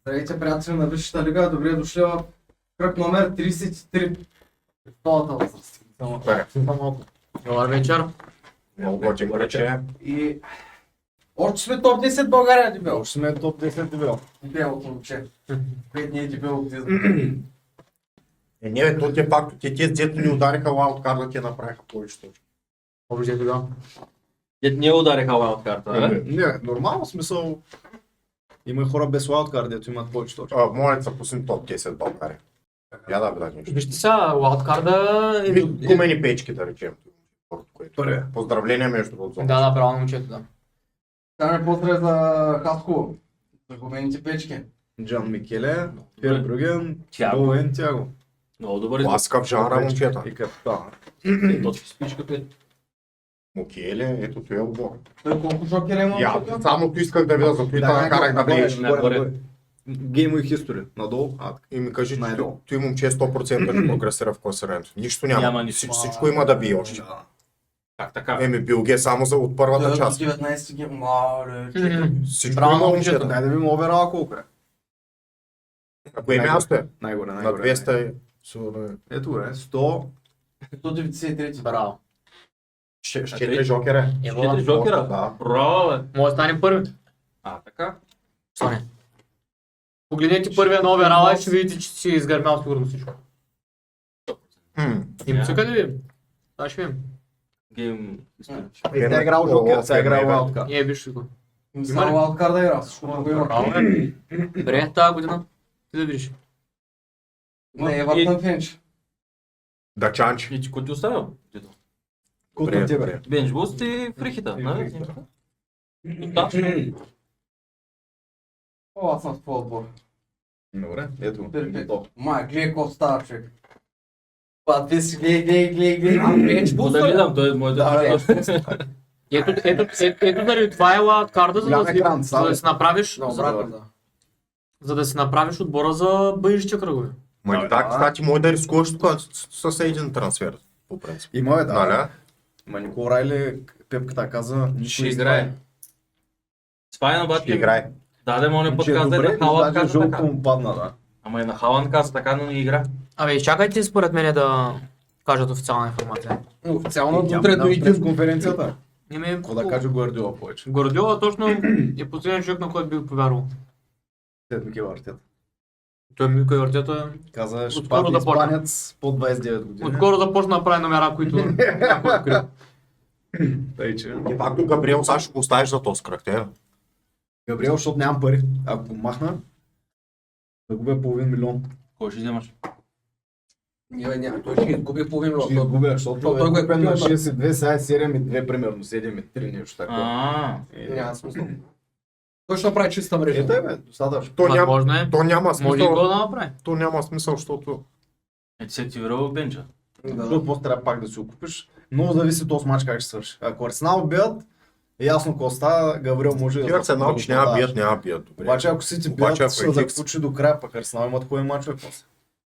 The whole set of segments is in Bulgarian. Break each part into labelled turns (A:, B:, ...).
A: Здравейте, приятели на Висшата лига, добре дошли в кръг номер 33. Втората възраст.
B: Добър вечер.
C: Много готин вече.
A: И още сме топ 10 България, дебел.
C: Още сме топ 10 дебел.
A: Дебелото момче. Което не е дебелото ти.
C: Не бе, то те пак, те дето ни удариха лауткарда, те направиха повече точки.
B: Обиждайте да.
D: Дет не удариха лауткарта, бе?
E: Не, нормално смисъл. Има и хора без лауткар, дето имат повече точки.
C: Моят са пуснем топ 10 България. Я да бъда нещо.
B: Вижте сега, лауткарда е...
C: Гумени печки, да речем.
E: Първия.
C: Поздравления между другото.
B: Да, браво на момчето, да.
A: Стане поздравя за Хасково. За гумените печки.
E: Джан Микеле, Пер Брюген,
D: Тяго.
E: Боуен Тяго.
D: Много добър избор.
C: Класика в жанра, момчета.
E: И капитана.
D: Точки спичка 5.
C: Мукеле, ето той е отбор.
A: Той колко жокера има?
C: Я, само tu исках да видя, за това накарах да влезеш.
D: Нагоре.
E: Гейм и хистори. Надолу.
C: И ми кажи, че
E: Най-долу.
C: той момче 100% ще прогресира в класирането. Нищо няма.
D: Няма нищо.
C: Всичко има да бие още.
E: Да.
D: Как така?
C: Еми бил ге само за от първата част.
A: 19 гейм. Мале.
C: Всичко
B: Браво
C: има
B: на
C: момчета.
E: Дай да видим оверала колко е.
C: На кое място е?
E: Най-горе,
C: На
E: най-горе.
C: 200 сигурно е.
E: Ето е, 100.
A: 193.
B: Браво.
C: 4 жокера.
B: Ево,
D: 4 жокера?
C: Да.
D: Браво, бе.
B: може да стане първи.
D: Така?
B: Стане. Погледнете първия на оверала и ще видите, че си изгърмял сигурно всичко. Им се къде видим? Това ще видим.
D: Гейм.
E: Тя е играл жокер, сега е играл лауткар.
A: Има
B: Виж го.
A: само лауткар да игра, всичко друго има.
B: Браво, бе. Добре, тази година. Ти да видиш.
A: Не, Евертън Фенч.
C: Дачанчи.
D: И ти кой ти оставил? Дето.
E: Кут
C: Добре,
E: на тебе.
C: добре.
D: Бенч буст и фрихита,
E: И
D: нали?
E: фрихита.
A: О, аз съм в твой отбор.
E: Добре, ето.
A: Перфектно. Май, гледай какво става, човек. Па, ти си гледай. А, Фенч
D: Да
A: буста.
D: гледам, той е моето.
A: Да,
B: Ето заради това е лауткарда, за
E: Голям
B: да
E: екран,
B: си- за да си направиш,
A: Да, обратно, да.
B: за да си направиш отбора за бъдещите кръгове.
C: Ма да, кстати, може да рискуваш тук с един трансфер, по принцип.
E: Има е, да.
C: Нали?
E: Ма Никол Райли, Пепката каза,
D: Ще играе. Спай на
C: Ще
D: батки.
C: играе.
D: Даде му не
E: че е
D: подкаст да е
E: добре,
D: на Халанд
E: даже
D: каза
E: жълто
D: така.
E: му падна, да.
D: Ама и на Халанд каза така, но не игра.
B: Абе, изчакайте според мен да кажат официална информация.
A: Официално
E: Тя
A: утре
E: на
A: дойде.
E: пресконференцията.
B: Име,
E: Какво да каже Гвардиола повече?
B: Гордиола точно е последният човек, на който би повярвал.
E: След Микел Артета.
B: Той Мико и Артета
E: Каза, ще
B: Отскоро
E: падне
B: да почне.
E: испанец под 29 години.
B: отскоро да почне да прави номера, които някой е открил.
E: Тъй, че...
C: И пак тук Габриел сега ще го оставиш за този кръг, те.
E: Габриел, защото нямам пари. Ако го махна, да губя половин милион.
D: Кой ще вземаш?
A: Няма, той ще изгуби половин
E: Ще
A: милион.
E: изгубя, защото
A: Защото той го е
E: купен на
A: купил на-
E: 62, сега е 7,2 примерно, 7,3 нещо такова.
A: Няма смисъл. Той ще направи чиста мрежа.
E: Ето е, бе, достатъчно.
B: Възможно е.
C: То няма
B: Може и
C: смисъл.
B: го да направи.
C: То няма смисъл, защото
D: Ти се активирал в бенча.
E: Защото после трябва пак да си го купиш. Много зависи този матч как ще свърши. Ако Арсенал бият, е ясно какво става, Габриел може
C: ти Арсенал, че няма
E: продаваш.
C: бият, добре.
E: Обаче ако Сити бият,
C: Обаче, ако
E: ще
C: е
E: да
C: Хикс.
E: включи до края, пък Арсенал имат хубави мачове после.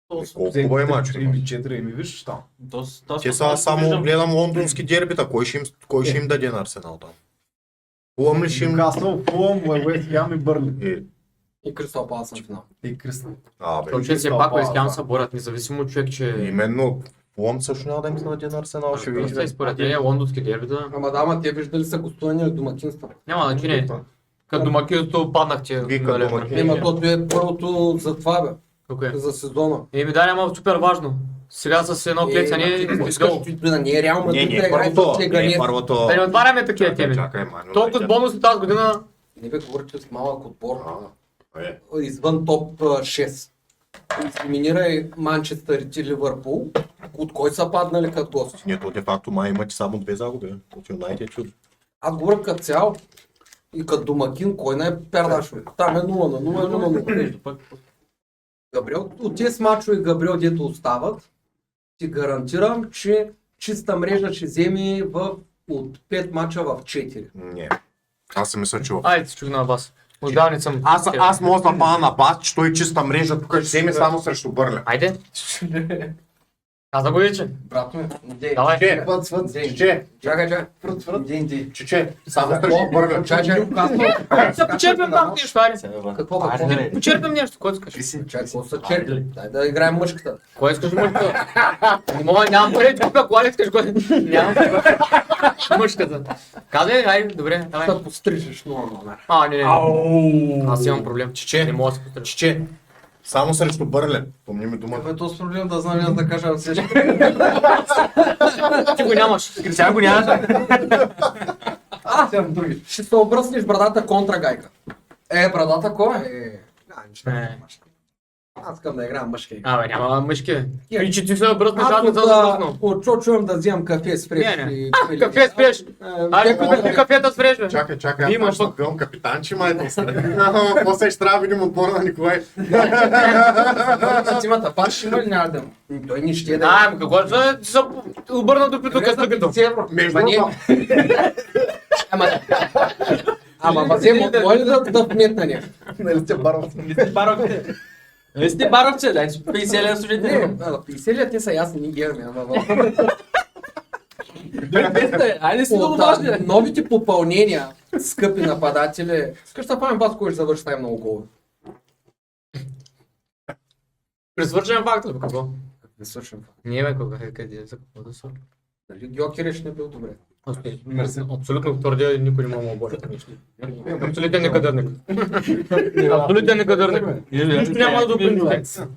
C: Колко хубави мачове имат.
E: 3-4, еми виж там.
C: Те са само гледам лондонски дербита, кой ще им даде на Арсенал там? Фулъм ли ще им...
E: Касъл, Фулъм, Уест Хем и Бърли.
A: И Кристал Палас на финал.
E: И Кристал.
C: Бе,
B: Защото че все пак Уест Хем се борят, независимо човек, че...
C: именно Фулъм също няма да им се даде на Арсенал, ще видиш.
B: И според мен лондонски дербита.
A: Ама те виждали са гостувани или домакинства.
B: Няма значение. Като домакинството паднахте.
C: Вика
B: нали,
C: домакин.
A: Ема тото е първото за това, бе.
B: Какво е?
A: За сезона.
B: Еми да, няма супер важно. Сега с едно клецане искаш.
A: Не е реално
C: Не,
A: да играе
C: първото.
A: с Леганес.
C: Първото.
B: Да не отваряме такива теми.
C: Чакай, Маню.
B: Толкова с бонуси тази година.
A: Не бе, говорите с малък отбор.
C: Е,
A: Извън топ 6. Елиминирай Манчестър и Ливърпул. От кой са паднали като гости?
C: Не, то де факто май имате само 2 загуби. От Юнайтед чудо.
A: Аз говоря като цял и като домакин, кой не е пердашо? Там е 0 на 0, 0 на 0. Габриел, от тези мачове Габриел, дето остават, ти гарантирам, че чиста мрежа ще вземе от 5 мача в 4.
C: Не. Аз си мисля, че
B: Айде, се чух на вас. Отдавни съм.
C: Аз мога да пада на бас, че той чиста мрежа тук ще вземе само срещу Бърля.
B: Айде. Каза го вече.
A: Брат ми, дей.
B: Давай.
E: Свът, свът.
C: Чиче,
A: Чакай.
C: чиче, само срещу бъргър.
A: Чакай.
B: Се почерпим там нещо, аре.
A: Какво?
B: Почерпим нещо, кой искаш?
A: Чакай, какво са черпили? Дай да играем мъжката.
B: Кой искаш мъжката? Не мога, нямам пари, тук кола искаш, кой? Нямам мъжката. Казвай, айде, добре, давай.
A: Да пострижеш нова номер.
B: Не. Аз имам проблем.
C: Чиче,
B: Не мога да се пострежа.
C: чиче, само срещу Бърле. Помни ми думата.
A: Е, то с проблем да знам аз да кажа всички.
B: Ти го нямаш. Сега го нямаш.
A: Съм други. Ще се обръснеш брадата контра гайка. Брадата кой? Нищо не имаш. Аз искам да играя мъжки.
B: Абе, няма мъжки. И че ти се бръснеш, аз
A: Аз
B: не съм забръснал.
A: от чувам да взимам кафе с фреш.
B: Не, не. Кафе спреш. Айде, купи 3 кафета с фреш, бе.
C: Чакай,
B: Има
C: аз
B: пък.
C: ще гълм капитанчи, май да стане. После ще трябва да видим отбора на Николай.
A: Цимата паш има ли няма да има? Той ни ще да
B: Ами, какво ще се обърна до пито къстъкато?
C: Между
A: Ама Васил, може ли да вметна нещо?
E: Нали сте барват?
D: Нали сте баровце, дай си 50 лева служите.
A: Не, 50 лет те са ясни, ни гираме.
D: Айде си
A: От
D: много важни.
A: новите попълнения, скъпи нападатели, скаш да памет бас, кой ще завърши най-много голове.
B: Присвършен факт ли, бе, какво?
A: Не свършим.
B: Не, бе, къде за какво да свършим?
A: Нали, Гьокереш не бил добре.
B: Абсолютно твърдя, никой не мога да обори. Абсолютен некадърник. Абсолютен некадърник. Нищо няма да допринесе.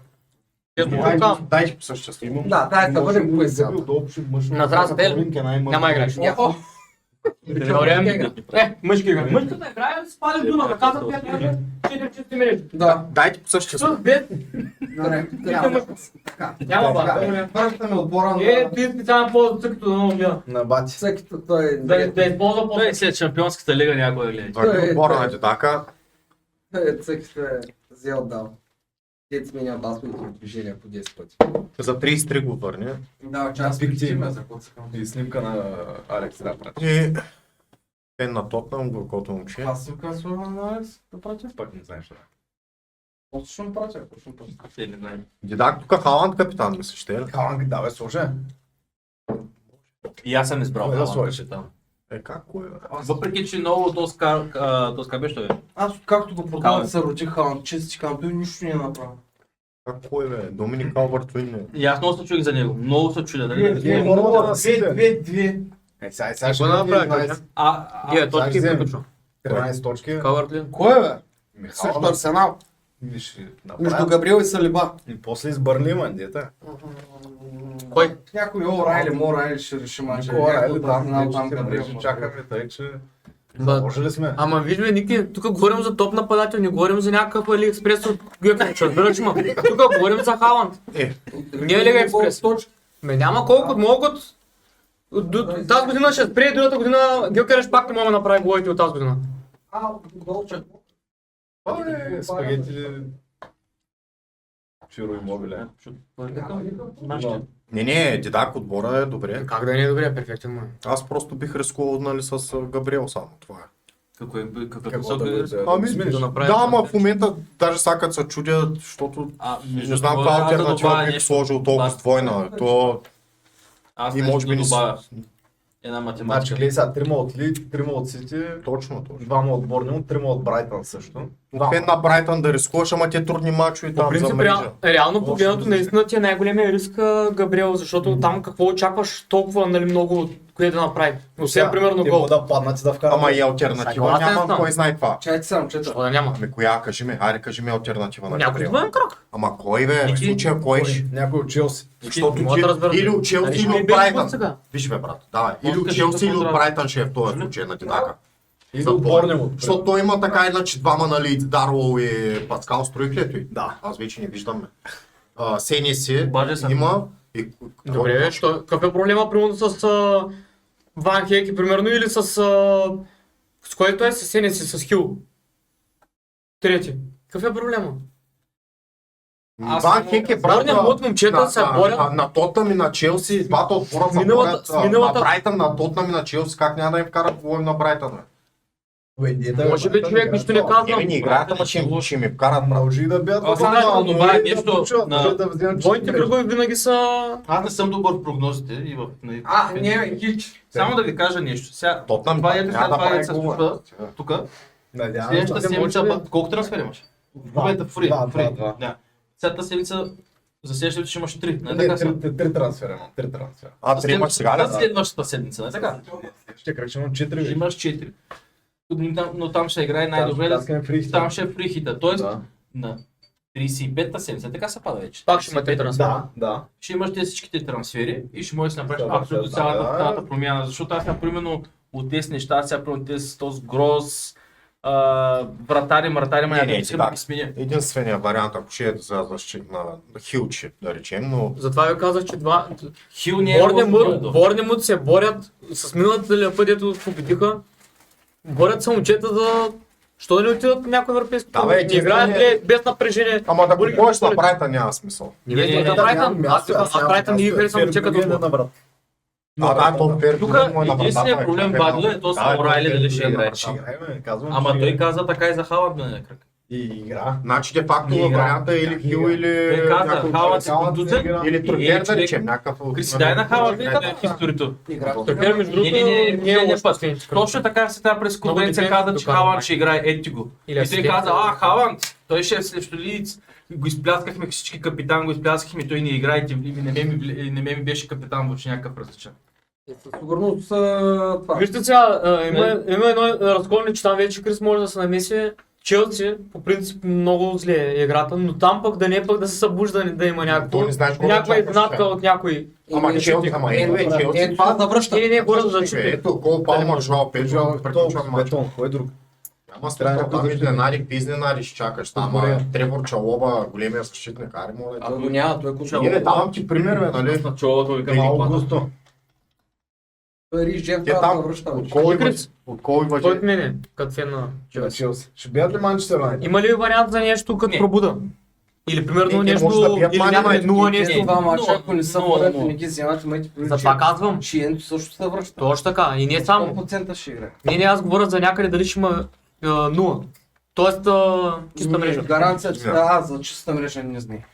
C: Дай по същество.
A: Да, дай да бъдем кое сега.
B: На трасата е ли? Няма играеш. Теория. Мъжки игра. Мъжката играе, спали дума, да казват 4 чисти минути.
A: Да.
C: Дайте по същество.
B: Няма бата.
A: Първата ми отбора
B: Ти специално ползва цъкато на много гледа.
E: На бати.
A: всеки той
B: Да използва по
D: Той след Шампионската лига някой да гледа.
C: Това е отбора на Дедака.
A: всеки взел дал. Дет сменя басовите движения по 10 пъти.
C: За 33 го върне.
A: Да, част
E: Биг тим.
A: за коцакам.
E: И снимка на Алекс да прати.
C: И фен на Тотнам, горкото момче.
A: Аз съм казвал на Алекс да пратя.
E: Пак не знаеш.
A: Просто ще му пратя, ако ще му пратя.
D: Не знам.
C: Дедак тук Халанд капитан ми се ще е.
E: Халанг, да бе, слушай.
D: И аз съм избрал
E: Кой да
D: Халанд
E: сложиш?
D: капитан.
C: Как кой е?
D: Въпреки, че много тоска беше той.
A: Аз както го
D: Халанд.
A: продавах се роди Халанд, чести Халанд, той нищо не е направил.
C: Как кой е, бе? Доминик Албърт-Уин е.
D: И аз много се чудих за него. Много се чудя.
E: Две. Сега ще
B: Какво да направя,
E: 12.
B: Дия, точки
E: вземем.
B: приключва.
E: 13 точки.
B: Кавърт ли?
A: Кой е, бе?
E: Михал,
A: Също Арсенал.
E: ще
A: Между
E: направят.
A: Габриел и Салиба.
E: И после избърли ман, дета.
B: Кой?
A: Някой Орайли, Морайли ще реши мача.
E: Никола
A: Някой
E: Райли,
A: от
E: там,
A: Арсенал, там
E: там
A: Габриел.
E: чакаме, тъй че...
B: Ба.
E: Може ли сме?
B: Ама виж бе, Ники, тук говорим за топ нападател, не говорим за някакъв Алиекспрес от Гюкерич, разбираш ма. Тук говорим за Халанд. Не е Лига Експрес. Ме няма колко могат. Тази година ще спре, другата година Гюкерич пак не може да направи головите от тази година.
A: Голче.
E: Това е спагети... Чиро и мобиле.
C: Не, Дедак отбора е добре.
B: Как да не е добре, перфектен му.
C: Аз просто бих рискувал, нали, с Габриел само. Това е.
E: Какво да бъде?
C: Ами,
B: да направи
C: да,
B: това
C: ама в
B: нещо.
C: момента даже сега като се чудя, защото
D: между
C: не знам
D: другото,
C: каква
D: аз да
C: алтернатива
D: добавя
C: бих
D: нещо.
C: сложил толкова с двойна. То
D: Аз
C: и
D: нещо
C: може би
D: да
C: не
D: добавя.
C: си...
D: Една
E: Значи,
D: математика.
E: гледай сега, 3 от Лид, 3 от Сити,
C: Точно.
E: 2 от Борнмут, 3 от Брайтън също.
C: Фен на Брайтън да рискуваш, ама те трудни мачове
B: По
C: там за
B: принцип,
C: мрежа.
B: реално погледнато, наистина ти е най-големия риск Габриел, защото там какво очакваш толкова нали, много, кое да направи. Освен примерно
E: Те
B: гол.
E: могат да паднат и да вкарат.
C: Ама и алтернатива
B: Съгласен
C: няма,
B: съм.
C: кой знае това.
A: Чайте съм, чета.
B: Защо да няма?
C: Ами коя, кажи ми, хайде кажи ми алтернатива на
B: Някой
C: Габриел.
B: двоен кръг.
C: Ама кой бе, в случая кой ще?
E: Някой от Челси.
C: Защото
B: Мога да разбера.
C: или от Челси,
B: Нали,
C: или
B: ще ми
C: от
B: бе
C: Брайтън.
B: сега.
C: Виж бе, брат, давай. Или
D: Може
C: от
D: да
C: Челси,
D: кажеш
C: или от
D: какво
C: Брайтън ще е в този случай на Дедака.
E: Или от Борнмут.
C: Защото той има така иначе двама, нали, Дарвол и Паскал строих ли е той?
E: Да.
C: Аз вече не виждам. Сени си
D: Обажда се.
C: има и...
B: Добре, що, какъв е проблема примерно с Ван Хеки, примерно, или с който е с Сенеси, с Хил? Трети. Какъв е проблема?
C: Ван Хек е брат
B: Борнмут от момчета се борят.
C: на Тотнам и на Челси, двата отбора се
B: Миналата-
C: борят
B: с миналата-
C: на Брайтън, на Тотнам и на Челси, как няма да им вкарат голови на Брайтън, бе?
B: Може би човек нищо не казва.
C: Не играят, ама ще ми вкарат брат.
E: Може и да бият.
D: Аз съм да добавя нещо на-
B: Двойните кръгове винаги са...
D: Аз не съм добър в прогнозите и в...
A: Не, хич.
D: Само да ви кажа нещо. Сега,
C: Тотнам
D: това ето
C: няма
D: сега, това
C: прави
D: ето се
C: гол,
D: случва
C: брат.
D: тук.
E: Надявам
D: Следващата
E: се.
D: седмица,
B: може би.
D: колко трансфери имаш? В момента фри.
E: Два.
D: Да. Следващата седмица, за следващата ще имаш 3.
E: Не, три трансфера имам. Три трансфера.
C: А, три имаш сега ли?
D: За следващата седмица, не така?
E: Ще кръг, ще имам 4.
D: Ще имаш 4. Но там ще играе най-добре. Там ще е фрихита. Тоест,
E: Да.
D: на 35-та седмица, така се пада вече.
B: Пак ще имате трансфер.
E: Да.
D: Ще имаш тези всичките трансфери и ще можеш да направиш
E: Да,
D: абсолютно
E: да,
D: цялата промяна. Защото аз сега, примерно, от тези неща, сега, примерно, тези този гроз, вратари, ма
C: Не,
D: не искам да
C: так.
D: ги сменя.
C: Единственият вариант, ако ще е за защита на Хилчи, да речем, но
B: Затова ви казах, че два...
D: Хил не е лош.
B: Борнемут се борят с миналата път, дето победиха. Борят се момчета да... Що да не отидат на някой европейски
C: Да,
B: клуб?
C: бе,
B: Не играят
C: единственият-
B: ли без напрежение?
C: ама да
B: Борят
C: купуваш
B: ги
C: на
B: според-
C: Брайтън няма смисъл.
B: Не, на Брайтън. Аз Брайтън не ги харесвам, момче като
E: на брат.
C: Да, то Ферди
D: Тук
C: му е на
D: единственият
C: вратата,
D: проблем,
C: е
D: Бадо, е то с Орайли дали ще играе.
E: Ще играем, казвам.
D: Ама
E: ще
D: той
E: играем.
D: каза така и за Халанд на кръг.
E: И игра.
C: Значи де факто
D: Не игра.
C: варианта е или Хил или
D: Той каза,
C: някой
D: Халанд се
E: Халанд не
D: контузен.
E: игра.
C: или Трогер да
D: човек-
C: речем, някакъв...
D: Криси, дай на Халанд историто.
B: Трохер, между другото, не е лош последните кръгове.
D: Точно така се тази пресконференция
B: Много
D: каза, че
B: дефенс
D: Халанд
B: доказва.
D: ще играе ети го.
B: Или
D: И той
B: асистент.
D: каза, Халанд, той ще е срещу Лиц. Го изпляскахме всички капитан, го изпляскахме, той не играе и не ме ми беше капитан въобще някакъв различен.
A: Със сигурност това.
B: Вижте сега, има едно разковане, че там вече Крис може да се намеси. Челси, по принцип, много зле е играта, но там пък да не е пък да се събужда, да има някакво,
C: То не знаеш какво
B: някаква
C: да чакаш,
B: изнатка
C: бе.
B: от някой.
C: Ама Челси, ама ето е Челси.
A: Ето това завръща.
B: Не, говоря за защита.
C: Ето, Кол Палмър, Жоал Педжо, приключва матч.
E: Бетон, кой е друг?
C: Няма смисъл, там изненади, какви изненади ще чакаш. Там
E: Добре.
C: Тревор Чалоба, големия защитник, аре моля.
A: А го няма, той е
C: Не, давам ти пример, бе, нали?
D: На чолото ви
C: Преди
E: Аугусто.
A: Пари, Жев,
C: Те
A: това
C: там,
A: завръща.
C: от кой има,
B: Крис.
C: от кой има
B: Той от мене, като фен на Челси.
E: Челси. Ще бият ли Манчестър Юнайтед?
B: Има ли вариант за нещо като
D: Не.
B: пробуда? Или примерно
C: Не, те
B: нещо,
C: може да бият
B: или
C: Ман
B: някъде
C: Юнайтед.
B: нула
A: Тези
B: нещо.
A: два мача, ако не са
D: но-
A: борят,
D: но-
A: не ги вземат, имайте предвид,
B: Затова казвам.
A: Шиенто също се връща.
B: Точно така. И не само.
A: 100% ще играе.
B: Не, аз говоря за някъде дали ще има нула. Тоест чиста мрежа.
A: Гаранция, че да, за чиста мрежа не знае.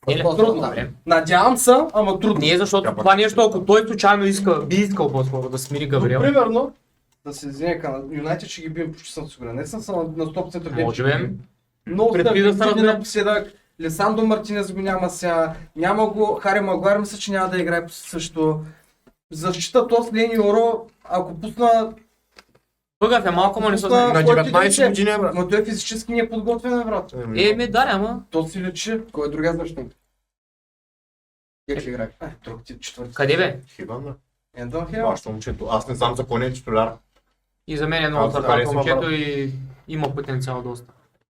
B: Не,
A: Просто
B: трудно,
A: да.
B: бе.
A: Надявам се, ама трудно.
B: Не, защото това нещо, ако той случайно би искал по-скоро да смири Габриел.
A: Примерно, да се вземе Юнайтед, ще ги бием почти съм сигурен. Не съм на 100% убеден,
B: Може
A: че
B: би.
A: ги бием. Много
B: Преди да се
A: стъпи
B: разберем.
A: напоследък. Лесандо Мартинес го няма сега. Няма го. Хари Магуайр мисля, че няма да играе също. Защита Тос Лени Оро, ако пусна...
B: Бъгав е малко, ма не са
A: Пусна-
B: знае.
C: На
A: Който
C: 19
A: иде,
C: години, брат.
A: Но той физически не е подготвен, брат.
B: Да, ама.
A: То си личи. Кой е другия защитник? Как ще играе? Друг тип четвърти.
B: Къде бе?
C: Хибан, да.
A: Ендън Хил.
C: Баща момчето. Аз не знам за кой не е титуляр.
B: И за мен е много
C: Аз
B: търпател
C: харесвам,
B: момчето
C: брат.
B: и има потенциал доста.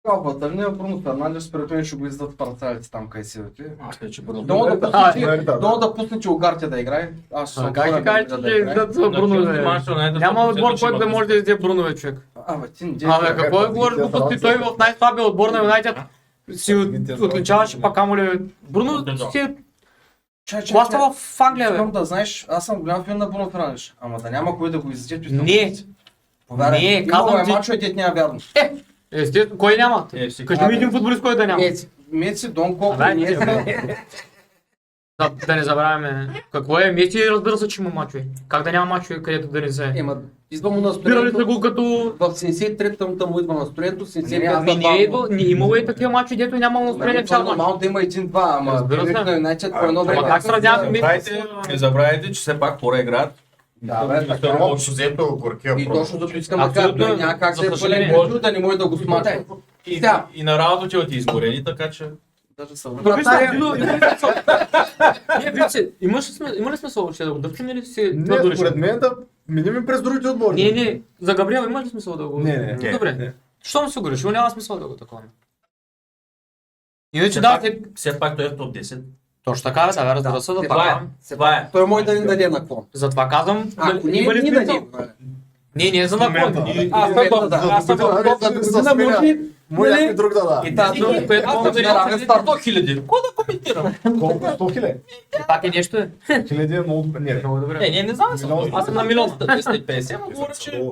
A: Калпата, не е Бруно Фернандес, според мен ще го издадат парацалите там, къде си отиде.
D: Аз не че бъда.
A: Долу да
E: А,
A: пуснете, долу да пуснете Угарте да играе. Аз съм
B: Как ще
A: отворен
B: кажеш,
A: да
B: че
A: играе.
B: издат за Бруно? бе? Няма отбор, който да може да изде Брунове, човек.
A: Абе, ти не
B: Абе, какво е говориш глупости? Той в най-слабия отбор на Юнайтед си отличаваше пак камо Бруно си е пластва в Англия, бе.
A: Искам да знаеш, аз съм голям фен на Бруно Фернандеш. Ама да няма кой да го изяде, той
B: Не. Не, казвам ти.
A: мачове, дет няма вярно.
B: Естествено, кой няма? Кажи ми един футболист, който да няма.
A: Меси, Дон Колко,
B: Абе,
A: Ниеста.
B: Да не забравяме. Какво е? Меси, разбира се, че има мачове. Как да няма мачове, където да не се...
A: Ема, идва му
B: Спирали са
A: настроението.
B: го като...
A: В 73-та му идва настроението, 75-та
B: Ами не е имало и такива мачове, дето няма настроение
A: Това
B: цял мач.
A: нормално да има един-два, ама
B: Разбира се.
A: на Юнайтед по едно време.
B: Ама как сравняваме
D: Не забравяйте, че все пак хора играят.
A: Да, бе, така.
C: Общо взето горкия
A: И
C: просто.
A: точно зато искам да кажа,
B: Абсолютно.
A: той няма как
B: За
A: да е
B: съжаление.
A: пълен бюджет, да не може да го смачва.
D: И на работа отиват изгорени, така че...
A: Даже са
B: Вратаря... Не, вижте, има ли смисъл ще да го дъвчем или си
E: Не,
B: твърдо
E: според
B: решим?
E: мен да минем през другите отбори.
B: Не, за Габриел има ли смисъл да го...
E: Не.
B: Добре. Щом си го решил, няма смисъл да го такова. Иначе да,
D: Все пак той е в топ 10.
B: точно така, да, разбира се,
D: Това е.
A: Той може да ни даде на какво.
B: Затова казвам,
A: Ако не,
B: има ли
A: ни
B: смисъл?
A: даде.
B: Не за наклон.
A: Аз съм
E: Може някой друг да да.
A: И тази друга, което
B: Аз
A: мога да
B: съм
A: равен старт.
D: 100 хиляди. Кой да коментирам?
E: Колко? 100 хиляди?
B: Пак е нещо.
E: Хиляди е много... Не,
B: Много добре.
D: Не, не знам.
E: Милион.
B: Аз съм на милион.
D: 250, ама говоря, че